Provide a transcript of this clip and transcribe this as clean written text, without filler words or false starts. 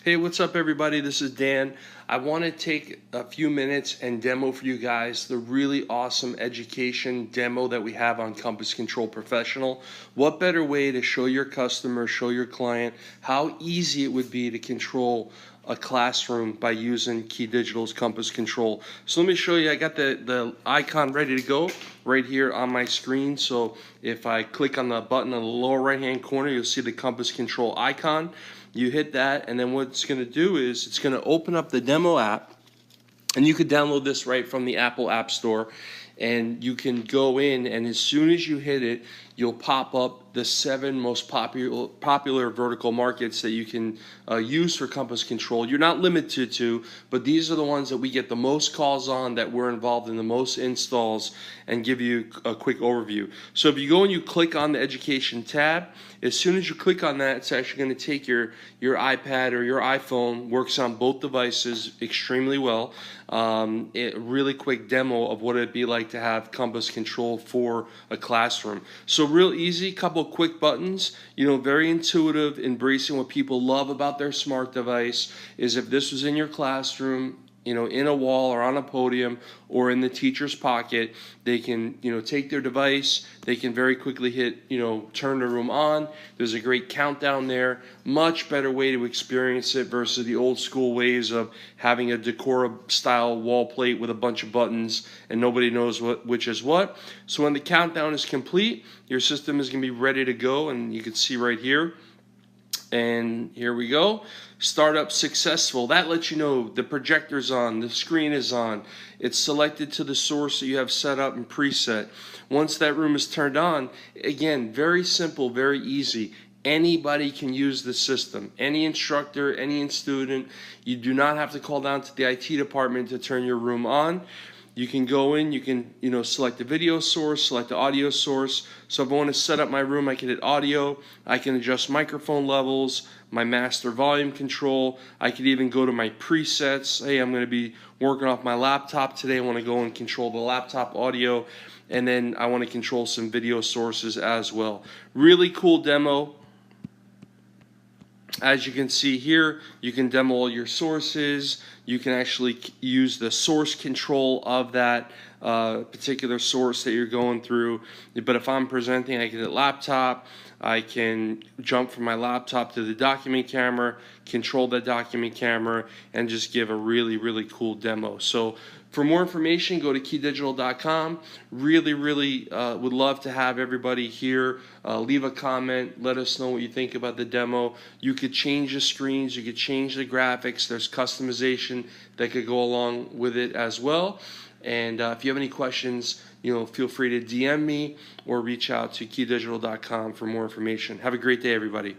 Hey, what's up everybody? This is Dan. I want to take a few minutes and demo for you guys the really awesome education demo that we have on Compass Control Professional. What better way to show your customer, show your client how easy it would be to control a classroom by using KeyDigital's Compass Control. So let me show you. I got the icon ready to go right here on my screen. So if I click on the button in the lower right hand corner, you'll see the Compass Control icon. You hit that, and then what it's going to do is it's going to open up the demo app, and you could download this right from the Apple App Store, and you can go in, and as soon as you hit it, you'll pop up the 7 most popular vertical markets that you can use for Compass Control. You're not limited to, but these are the ones that we get the most calls on, that we're involved in the most installs, and give you a quick overview. So if you go and you click on the education tab, as soon as you click on that, it's actually going to take your iPad or your iPhone. Works on both devices extremely well. Really quick demo of what it'd be like to have Compass Control for a classroom. So real easy, couple quick buttons, very intuitive, embracing what people love about their smart device. Is if this was in your classroom, in a wall or on a podium or in the teacher's pocket, they can, take their device, they can very quickly hit, turn the room on. There's a great countdown there. Much better way to experience it versus the old school ways of having a Decora style wall plate with a bunch of buttons and nobody knows which is what. So when the countdown is complete, your system is going to be ready to go, and you can see right here. And here we go. Startup successful. That lets you know the projector's on, the screen is on. It's selected to the source that you have set up and preset. Once that room is turned on, again, very simple, very easy. Anybody can use the system. Any instructor, any student. You do not have to call down to the IT department to turn your room on. You can go in, you can select the video source, select the audio source. So if I want to set up my room, I can hit audio, I can adjust microphone levels, my master volume control. I could even go to my presets. Hey, I'm going to be working off my laptop today. I want to go and control the laptop audio, and then I want to control some video sources as well. Really cool demo. As you can see here, you can demo all your sources. You can actually use the source control of that particular source that you're going through. But if I'm presenting, I can hit laptop. I can jump from my laptop to the document camera, control that document camera, and just give a really, really cool demo. So for more information, go to KeyDigital.com. Really would love to have everybody here. Leave a comment. Let us know what you think about the demo. You could change the screens. You could change the graphics. There's customization that could go along with it as well. And if you have any questions, feel free to DM me or reach out to KeyDigital.com for more information. Have a great day, everybody.